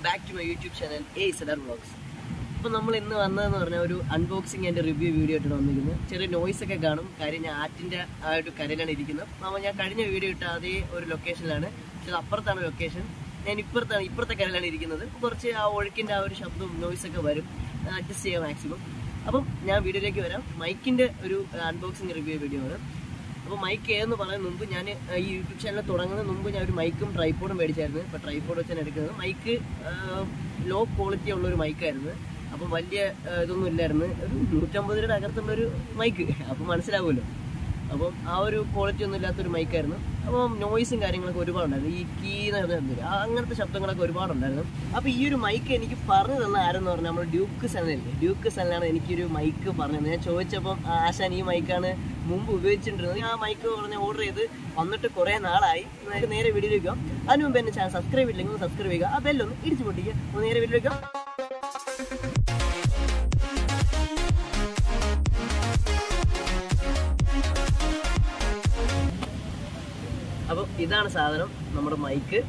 back to my YouTube channel AU-400 vlogs. അപ്പോൾ നമ്മൾ ഇന്ന് വന്നതെന്ന് പറഞ്ഞാൽ ഒരു അൺബോക്സിങ് ആൻഡ് റിവ്യൂ വീഡിയോ ആയിട്ടാണ് വന്നിരിക്കുന്നത്. ചെറിയ നോയ്സ് ഒക്കെ കാണും, കാര്യം ഞാൻ ആറ്റിൻ്റെ ആ ഒരു കരയിലാണ് ഇരിക്കുന്നത്. അപ്പോൾ ഞാൻ കഴിഞ്ഞ വീഡിയോ ഇട്ട അതേ ഒരു ലൊക്കേഷനിലാണ്, പക്ഷേ അപ്പുറത്താണ് ലൊക്കേഷൻ. ഞാൻ ഇപ്പുറത്തെ കരയിലാണ് ഇരിക്കുന്നത്. കുറച്ച് ആ ഒഴുക്കിൻ്റെ ആ ഒരു ശബ്ദവും നോയ്സൊക്കെ വരും, അഡ്ജസ്റ്റ് ചെയ്യാം മാക്സിമം. അപ്പം ഞാൻ വീഡിയോയിലേക്ക് വരാം. മൈക്കിൻ്റെ ഒരു അൺബോക്സിങ് റിവ്യൂ വീഡിയോ ആണ്. അപ്പോൾ മൈക്ക് ഏതെന്ന് പറയുന്ന മുമ്പ് ഞാൻ ഈ യൂട്യൂബ് ചാനൽ തുടങ്ങുന്നതിന് മുമ്പ് ഞാൻ ഒരു മൈക്കും ട്രൈപോഡും മേടിച്ചായിരുന്നു. ഇപ്പോൾ ട്രൈപോഡ് വെച്ചാണ് എടുക്കുന്നത്. മൈക്ക് ലോ ക്വാളിറ്റി ഉള്ളൊരു മൈക്കായിരുന്നു. അപ്പം വലിയ ഇതൊന്നും ഇല്ലായിരുന്നു, ഒരു 150 രൂപയുടെ അകത്തുള്ളൊരു മൈക്ക്. അപ്പം മനസ്സിലാവുമല്ലോ. അപ്പം ആ ഒരു ക്വാളിറ്റി ഒന്നും ഇല്ലാത്തൊരു മൈക്കായിരുന്നു. അപ്പം നോയ്സും കാര്യങ്ങളൊക്കെ ഒരുപാടുണ്ടായിരുന്നു. ഈ കീ എന്ന് പറഞ്ഞാൽ അങ്ങനത്തെ ശബ്ദങ്ങളൊക്കെ ഒരുപാടുണ്ടായിരുന്നു. അപ്പോൾ ഈ ഒരു മൈക്ക് എനിക്ക് പറഞ്ഞു തന്ന ആരെന്ന് പറഞ്ഞാൽ നമ്മൾ ഡ്യൂക്ക് സെല്ലാണ് എനിക്കൊരു മൈക്ക് പറഞ്ഞത്. ഞാൻ ചോദിച്ചപ്പം ആശാൻ ഈ മൈക്കാണ് മുമ്പ് ഉപയോഗിച്ചിട്ടുണ്ടിരുന്നത്. ആ മൈക്ക് പറഞ്ഞ് ഓർഡർ ചെയ്ത് വന്നിട്ട് കുറേ നാളായി. നേരെ വീഡിയോയിലേക്ക് പോകാം. അതിന് മുമ്പ് എന്നെ ചാനൽ സബ്സ്ക്രൈബ് ഇല്ലെങ്കിൽ സബ്സ്ക്രൈബ് ചെയ്യുക, ആ ബെല്ലൊന്ന് ഇടിച്ചു പൊട്ടിക്കുക. നേരെ വീഡിയോയിലേക്ക് പോകാം. അപ്പോൾ ഇതാണ് സാധനം, നമ്മുടെ മൈക്ക്.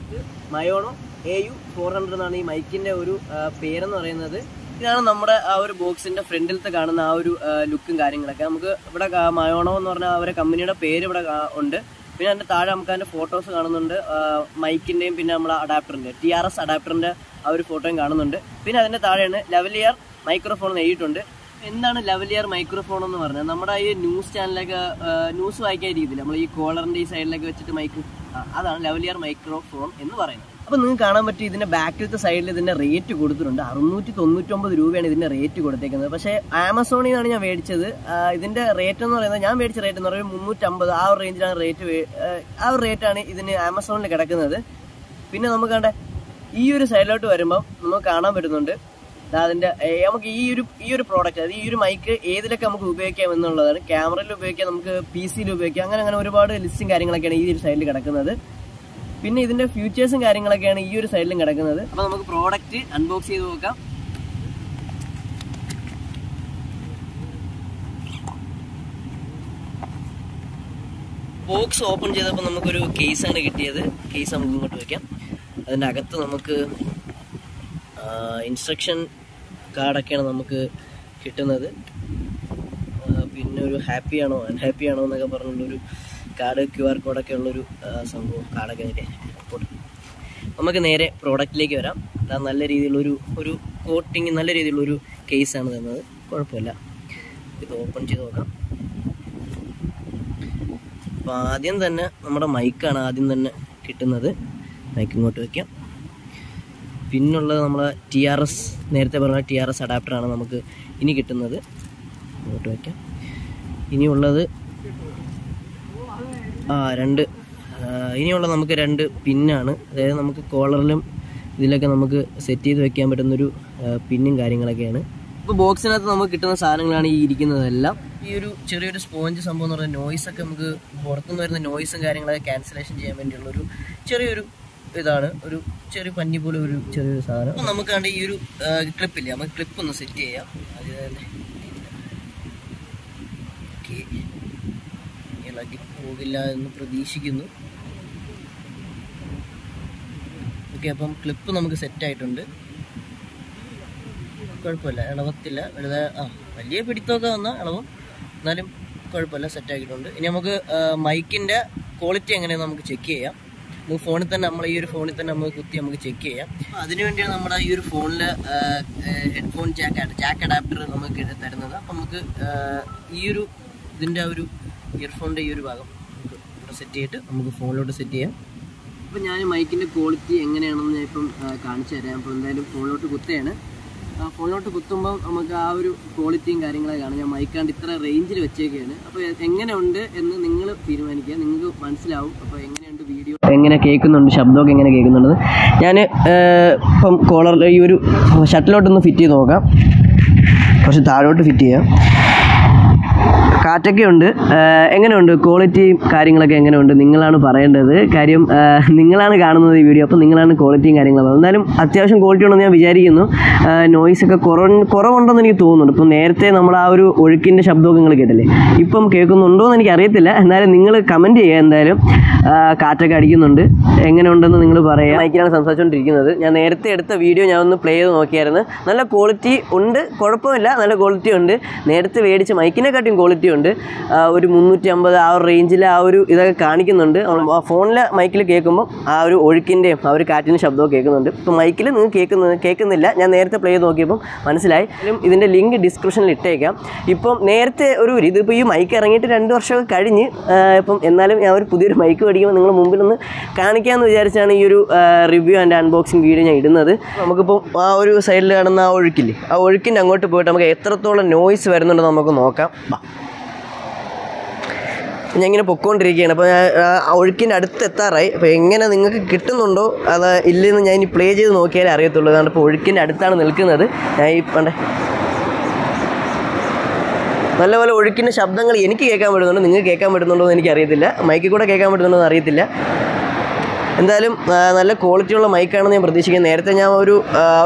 മയോണോ AU-400 എന്നാണ് ഈ മൈക്കിൻ്റെ ഒരു പേരെന്ന് പറയുന്നത്. ഇതാണ് നമ്മുടെ ആ ഒരു ബോക്സിൻ്റെ ഫ്രണ്ടിലത്തെ കാണുന്ന ആ ഒരു ലുക്കും കാര്യങ്ങളൊക്കെ. നമുക്ക് ഇവിടെ മയോണോ എന്ന് പറഞ്ഞാൽ അവരുടെ കമ്പനിയുടെ പേര് ഇവിടെ ഉണ്ട്. പിന്നെ അതിൻ്റെ താഴെ നമുക്ക് അതിൻ്റെ ഫോട്ടോസ് കാണുന്നുണ്ട്, മൈക്കിൻ്റെയും പിന്നെ നമ്മുടെ അഡാപ്റ്ററിൻ്റെ TRS അഡാപ്റ്ററിൻ്റെ ആ ഒരു ഫോട്ടോയും കാണുന്നുണ്ട്. പിന്നെ അതിൻ്റെ താഴെയാണ് ലെവലിയർ മൈക്രോഫോൺ എഴുതിയിട്ടുണ്ട്. എന്താണ് ലെവലിയർ മൈക്രോഫോൺ എന്ന് പറഞ്ഞാൽ നമ്മുടെ ഈ ന്യൂസ് ചാനലൊക്കെ ന്യൂസ് വായിക്കാൻ രീതിയിൽ നമ്മൾ ഈ കോളറിൻ്റെ ഈ സൈഡിലൊക്കെ വെച്ചിട്ട് മൈക്ക്, അതാണ് ലെവലിയർ മൈക്രോഫോൺ എന്ന് പറയുന്നത്. അപ്പോൾ നിങ്ങൾക്ക് കാണാൻ പറ്റും ഇതിൻ്റെ ബാക്കിലത്തെ സൈഡിൽ ഇതിൻ്റെ റേറ്റ് കൊടുത്തിട്ടുണ്ട്. 699 രൂപയാണ് ഇതിൻ്റെ റേറ്റ് കൊടുത്തേക്കുന്നത്. പക്ഷേ ആമസോണിൽ നിന്നാണ് ഞാൻ മേടിച്ചത്. ഇതിൻ്റെ റേറ്റ് എന്ന് പറയുന്നത്, ഞാൻ മേടിച്ച റേറ്റ് എന്ന് പറയുന്നത് 350, ആ ഒരു റേഞ്ചിലാണ് റേറ്റ്. ആ ഒരു റേറ്റാണ് ഇതിന് ആമസോണിൽ കിടക്കുന്നത്. പിന്നെ നമുക്ക് കണ്ട ഈ ഒരു സൈഡിലോട്ട് വരുമ്പം നമുക്ക് കാണാൻ പറ്റുന്നുണ്ട് അതിൻ്റെ നമുക്ക് ഈ ഒരു പ്രോഡക്റ്റ്, അതായത് ഈ ഒരു മൈക്ക് ഏതിലൊക്കെ നമുക്ക് ഉപയോഗിക്കാം എന്നുള്ളതാണ്. ക്യാമറയിൽ ഉപയോഗിക്കാം, നമുക്ക് PC-യിൽ ഉപയോഗിക്കാം, അങ്ങനെ ഒരുപാട് ലിസ്റ്റും കാര്യങ്ങളൊക്കെയാണ് ഈ ഒരു സൈഡിൽ കിടക്കുന്നത്. പിന്നെ ഇതിൻ്റെ ഫീച്ചേഴ്സും കാര്യങ്ങളൊക്കെയാണ് ഈ ഒരു സൈഡിലും കിടക്കുന്നത്. അപ്പോൾ നമുക്ക് പ്രോഡക്റ്റ് അൺബോക്സ് ചെയ്ത് നോക്കാം. ബോക്സ് ഓപ്പൺ ചെയ്തപ്പോൾ നമുക്കൊരു കേസാണ് കിട്ടിയത്. കേസ് നമുക്ക് ഇങ്ങോട്ട് വയ്ക്കാം. അതിൻ്റെ അകത്ത് നമുക്ക് ഇൻസ്ട്രക്ഷൻ കാർഡൊക്കെയാണ് നമുക്ക് കിട്ടുന്നത്. പിന്നെ ഒരു ഹാപ്പി ആണോ അൺഹാപ്പി ആണോ എന്നൊക്കെ പറഞ്ഞുള്ളൊരു കാർഡ്, QR കോഡൊക്കെ ഉള്ളൊരു സംഭവം, കാർഡൊക്കെ അതിൻ്റെ റിപ്പോർട്ട്. നമുക്ക് നേരെ പ്രോഡക്റ്റിലേക്ക് വരാം. നല്ല രീതിയിലുള്ളൊരു കോട്ടിങ്, നല്ല രീതിയിലുള്ളൊരു കേസാണ് തന്നത്. കുഴപ്പമില്ല. ഇത് ഓപ്പൺ ചെയ്ത് നോക്കാം. അപ്പോൾ ആദ്യം തന്നെ നമ്മുടെ മൈക്കാണ് ആദ്യം തന്നെ കിട്ടുന്നത്. മൈക്ക് ഇങ്ങോട്ട് വയ്ക്കാം. പിന്നുള്ളത് നമ്മളെ TRS, നേരത്തെ പറഞ്ഞ TRS അഡാപ്റ്ററാണ് നമുക്ക് ഇനി കിട്ടുന്നത്. ഇങ്ങോട്ട് വയ്ക്കാം. ഇനിയുള്ളത് ഇനിയുള്ള നമുക്ക് 2 പിന്നാണ്. അതായത് നമുക്ക് കോളറിലും ഇതിലൊക്കെ നമുക്ക് സെറ്റ് ചെയ്ത് വെക്കാൻ പറ്റുന്നൊരു പിന്നും കാര്യങ്ങളൊക്കെയാണ്. ഇപ്പോൾ ബോക്സിനകത്ത് നമുക്ക് കിട്ടുന്ന സാധനങ്ങളാണ് ഈ ഇരിക്കുന്നതെല്ലാം. ഈ ഒരു ചെറിയൊരു സ്പോഞ്ച് സംഭവം എന്ന് പറയുന്നത് നോയ്സൊക്കെ നമുക്ക് പുറത്തുനിന്ന് വരുന്ന നോയ്സും കാര്യങ്ങളൊക്കെ ക്യാൻസലേഷൻ ചെയ്യാൻ വേണ്ടിയുള്ളൊരു ചെറിയൊരു ഇതാണ്, ഒരു ചെറിയ പഞ്ഞി പോലെ ഒരു ചെറിയൊരു സാധനം. അപ്പോൾ നമുക്ക് കണ്ട് ഈ ഒരു ക്ലിപ്പില്ലേ, നമുക്ക് ക്ലിപ്പ് ഒന്ന് സെറ്റ് ചെയ്യാം. അത് തന്നെ ഓക്കെ, ഇളകി പോകില്ല എന്ന് പ്രതീക്ഷിക്കുന്നു. ഓക്കെ, അപ്പം ക്ലിപ്പ് നമുക്ക് സെറ്റായിട്ടുണ്ട്. കുഴപ്പമില്ല, ഇളവത്തില്ല. വെറുതെ വലിയ പിടിത്തമൊക്കെ വന്നാൽ ഇളവും, എന്നാലും കുഴപ്പമില്ല, സെറ്റാക്കിയിട്ടുണ്ട്. ഇനി നമുക്ക് മൈക്കിൻ്റെ ക്വാളിറ്റി എങ്ങനെയാണെന്ന് നമുക്ക് ചെക്ക് ചെയ്യാം. നമുക്ക് ഫോണിൽ തന്നെ, ഈ ഒരു ഫോണിൽ തന്നെ നമുക്ക് കുത്തി നമുക്ക് ചെക്ക് ചെയ്യാം. അതിനുവേണ്ടിയാണ് നമ്മുടെ ഈ ഒരു ഫോണിൽ ഹെഡ്ഫോൺ ജാക്ക് അഡാപ്റ്റർ നമുക്ക് തരുന്നത്. അപ്പം നമുക്ക് ഇതിൻ്റെ ആ ഒരു ഇയർഫോണിൻ്റെ ഈ ഒരു ഭാഗം നമുക്ക് ഇവിടെ സെറ്റ് ചെയ്തിട്ട് നമുക്ക് ഫോണിലോട്ട് സെറ്റ് ചെയ്യാം. അപ്പോൾ ഞാൻ മൈക്കിൻ്റെ ക്വാളിറ്റി എങ്ങനെയാണെന്ന് ഞാൻ ഇപ്പം കാണിച്ചു തരാം. അപ്പോൾ എന്തായാലും ഫോണിലോട്ട് കുത്തുകയാണ്. ഫോണിലോട്ട് കുത്തുമ്പോൾ നമുക്ക് ആ ഒരു ക്വാളിറ്റിയും കാര്യങ്ങളൊക്കെ കാണാം. ഞാൻ മൈക്കാണ്ട് ഇത്ര റേഞ്ചിൽ വെച്ചേക്കാണ്. അപ്പോൾ എങ്ങനെയുണ്ട് എന്ന് നിങ്ങൾ തീരുമാനിക്കുക, നിങ്ങൾക്ക് മനസ്സിലാവും. അപ്പോൾ എങ്ങനെയുണ്ട് വീഡിയോ, എങ്ങനെ കേൾക്കുന്നുണ്ട്, ശബ്ദമൊക്കെ എങ്ങനെ കേൾക്കുന്നുണ്ടെന്ന്. ഞാൻ ഇപ്പം കോളർ ഈ ഒരു ഷട്ടിലോട്ടൊന്ന് ഫിറ്റ് ചെയ്ത് നോക്കാം. കുറച്ച് താഴോട്ട് ഫിറ്റ് ചെയ്യാം. കാറ്റൊക്കെ ഉണ്ട്. എങ്ങനെയുണ്ട് ക്വാളിറ്റിയും കാര്യങ്ങളൊക്കെ എങ്ങനെയുണ്ട് നിങ്ങളാണ് പറയേണ്ടത്. കാര്യം നിങ്ങളാണ് കാണുന്നത് ഈ വീഡിയോ, അപ്പോൾ നിങ്ങളാണ് ക്വാളിറ്റിയും കാര്യങ്ങളും. എന്നാലും അത്യാവശ്യം ക്വാളിറ്റി ഉണ്ടെന്ന് ഞാൻ വിചാരിക്കുന്നു. നോയ്സൊക്കെ കുറവുണ്ടെന്ന് എനിക്ക് തോന്നുന്നുണ്ട്. ഇപ്പം നേരത്തെ നമ്മൾ ആ ഒരു ഒഴുക്കിൻ്റെ ശബ്ദമൊക്കെ നിങ്ങൾ കേട്ടില്ലേ, ഇപ്പം കേൾക്കുന്നുണ്ടോ എന്ന് എനിക്ക് അറിയത്തില്ല. എന്നാലും നിങ്ങൾ കമൻറ്റ് ചെയ്യുക. എന്തായാലും കാറ്റൊക്കെ അടിക്കുന്നുണ്ട്, എങ്ങനെയുണ്ടെന്ന് നിങ്ങൾ പറയുക. മൈക്കിലാണ് സംസാരിച്ചുകൊണ്ടിരിക്കുന്നത്. ഞാൻ നേരത്തെ എടുത്ത വീഡിയോ ഞാൻ ഒന്ന് പ്ലേ ചെയ്ത് നോക്കിയായിരുന്നു. നല്ല ക്വാളിറ്റി ഉണ്ട്, കുഴപ്പമില്ല, നല്ല ക്വാളിറ്റി ഉണ്ട്. നേരത്തെ മേടിച്ച മൈക്കിനെക്കാട്ടിയും ക്വാളിറ്റി ഉണ്ട്. ഒരു 350 ആ ഒരു റേഞ്ചിൽ ആ ഒരു ഇതൊക്കെ കാണിക്കുന്നുണ്ട്. ഫോണിലെ മൈക്കിൽ കേൾക്കുമ്പോൾ ആ ഒരു ഒഴുക്കിൻ്റെയും ആ ഒരു കാറ്റിൻ്റെ ശബ്ദമൊക്കെ കേൾക്കുന്നുണ്ട്. ഇപ്പോൾ മൈക്കിൽ നിങ്ങൾക്ക് കേൾക്കുന്നില്ല. ഞാൻ നേരത്തെ പ്ലേ ചെയ്ത് നോക്കിയപ്പം മനസ്സിലായി. ഇതിൻ്റെ ലിങ്ക് ഡിസ്ക്രിപ്ഷനിൽ ഇട്ടേക്കാം. ഇപ്പം നേരത്തെ ഇതിപ്പോൾ ഈ മൈക്ക് ഇറങ്ങിയിട്ട് 2 വർഷമൊക്കെ കഴിഞ്ഞ്, ഇപ്പം എന്നാലും ഞാൻ ഒരു പുതിയൊരു മൈക്ക് മേടിക്കുമ്പോൾ നിങ്ങൾ മുമ്പിലൊന്ന് കാണിക്കാമെന്ന് വിചാരിച്ചാണ് ഈ ഒരു റിവ്യൂ ആൻഡ് അൺബോക്സിങ് വീഡിയോ ഞാൻ ഇടുന്നത്. നമുക്കിപ്പം ആ ഒരു സൈഡിൽ കാണുന്ന ആ ഒഴുക്കില്ലേ, ആ ഒഴുക്കിൻ്റെ അങ്ങോട്ട് പോയിട്ട് നമുക്ക് എത്രത്തോളം നോയ്സ് വരുന്നുണ്ടെന്ന് നമുക്ക് നോക്കാം. ഞാൻ ഇങ്ങനെ പൊയ്ക്കൊണ്ടിരിക്കുകയാണ്. അപ്പോൾ ഞാൻ ആ ഒഴുക്കിൻ്റെ അടുത്ത് എത്താറായി. അപ്പോൾ എങ്ങനെ നിങ്ങൾക്ക് കിട്ടുന്നുണ്ടോ അത് ഇല്ലെന്ന് ഞാൻ ഇനി പ്ലേ ചെയ്ത് നോക്കിയാലേ അറിയത്തുള്ളൂ. അതുകൊണ്ട് ഇപ്പോൾ ഒഴുക്കിൻ്റെ അടുത്താണ് നിൽക്കുന്നത്. ഞാൻ ഈ പണ്ടേ നല്ലപോലെ ഒഴുക്കിൻ്റെ ശബ്ദങ്ങൾ എനിക്ക് കേൾക്കാൻ പറ്റുന്നുണ്ട്. നിങ്ങൾക്ക് കേൾക്കാൻ പറ്റുന്നുണ്ടോ എന്ന് എനിക്കറിയത്തില്ല. മൈക്കിൽ കൂടെ കേൾക്കാൻ പറ്റുന്നുണ്ടോ എന്ന് അറിയത്തില്ല. എന്തായാലും നല്ല ക്വാളിറ്റിയുള്ള മൈക്കാണെന്ന് ഞാൻ പ്രതീക്ഷിക്കുന്നത്. നേരത്തെ ഞാൻ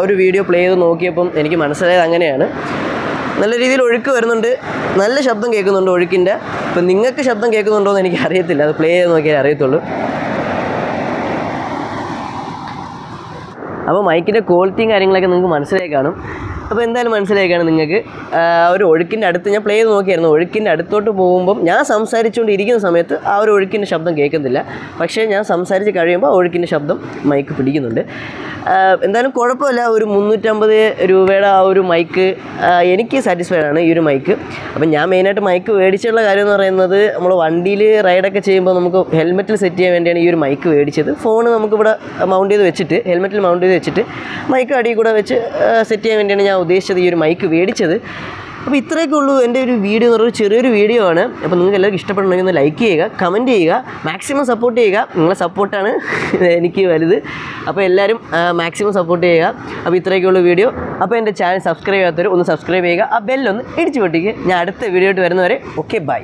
ഒരു വീഡിയോ പ്ലേ ചെയ്ത് നോക്കിയപ്പം എനിക്ക് മനസ്സിലായത് അങ്ങനെയാണ്. നല്ല രീതിയിൽ ഒഴുക്ക് വരുന്നുണ്ട്, നല്ല ശബ്ദം കേൾക്കുന്നുണ്ട് ഒഴുക്കിൻ്റെ. ഇപ്പം നിങ്ങൾക്ക് ശബ്ദം കേൾക്കുന്നുണ്ടോ എന്ന് എനിക്ക് അറിയത്തില്ല. അത് പ്ലേ ചെയ്ത് നോക്കിയാലേ അറിയത്തുള്ളൂ. അപ്പോൾ മൈക്കിൻ്റെ ക്വാളിറ്റിയും കാര്യങ്ങളൊക്കെ നിങ്ങൾക്ക് മനസ്സിലായി കാണും. അപ്പോൾ എന്തായാലും മനസ്സിലായി കാണും നിങ്ങൾക്ക്. ഒരു ഒഴുക്കിൻ്റെ അടുത്ത് ഞാൻ പ്ലേ ചെയ്ത് നോക്കിയായിരുന്നു. ഒഴുക്കിൻ്റെ അടുത്തോട്ട് പോകുമ്പം ഞാൻ സംസാരിച്ചുകൊണ്ടിരിക്കുന്ന സമയത്ത് ആ ഒരു ഒഴുക്കിൻ്റെ ശബ്ദം കേൾക്കുന്നില്ല. പക്ഷേ ഞാൻ സംസാരിച്ച് കഴിയുമ്പോൾ ഒഴുക്കിൻ്റെ ശബ്ദം മൈക്ക് പിടിക്കുന്നുണ്ട്. എന്തായാലും കുഴപ്പമില്ല. ഒരു 350 രൂപയുടെ ആ ഒരു മൈക്ക് എനിക്ക് സാറ്റിസ്ഫൈഡ് ആണ്, ഈ ഒരു മൈക്ക്. അപ്പം ഞാൻ മെയിനായിട്ട് മൈക്ക് മേടിച്ചുള്ള കാര്യം എന്ന് പറയുന്നത്, നമ്മൾ വണ്ടിയിൽ റൈഡൊക്കെ ചെയ്യുമ്പോൾ നമുക്ക് ഹെൽമെറ്റിൽ സെറ്റ് ചെയ്യാൻ വേണ്ടിയാണ് ഈ ഒരു മൈക്ക് മേടിച്ചത്. ഫോൺ നമുക്കിവിടെ മൗണ്ട് ചെയ്ത് വെച്ചിട്ട്, ഹെൽമെറ്റിൽ മൗണ്ട് ചെയ്ത് വെച്ചിട്ട് മൈക്ക് അടിയിൽ കൂടെ വെച്ച് സെറ്റ് ചെയ്യാൻ വേണ്ടിയാണ് ഞാൻ ഉദ്ദേശിച്ചത് ഈ ഒരു മൈക്ക് മേടിച്ചത്. അപ്പോൾ ഇത്രയൊക്കെ ഉള്ളൂ എൻ്റെ ഒരു വീഡിയോ എന്ന് പറയുന്നത്. ചെറിയൊരു വീഡിയോ ആണ്. അപ്പോൾ നിങ്ങൾക്ക് എല്ലാവർക്കും ഇഷ്ടപ്പെടണമെങ്കിൽ ഒന്ന് ലൈക്ക് ചെയ്യുക, കമൻറ്റ് ചെയ്യുക, മാക്സിമം സപ്പോർട്ട് ചെയ്യുക. നിങ്ങളെ സപ്പോർട്ടാണ് എനിക്ക് വലുത്. അപ്പോൾ എല്ലാവരും മാക്സിമം സപ്പോർട്ട് ചെയ്യുക. അപ്പോൾ ഇത്രയൊക്കെയുള്ള വീഡിയോ. അപ്പോൾ എൻ്റെ ചാനൽ സബ്സ്ക്രൈബ് ചെയ്യാത്തവർ ഒന്ന് സബ്സ്ക്രൈബ് ചെയ്യുക, ആ ബെല്ലൊന്ന് ഇടിച്ചു പൊട്ടിക്കുക. ഞാൻ അടുത്ത വീഡിയോ ആയിട്ട് വരുന്നവരെ ഓക്കെ, ബൈ.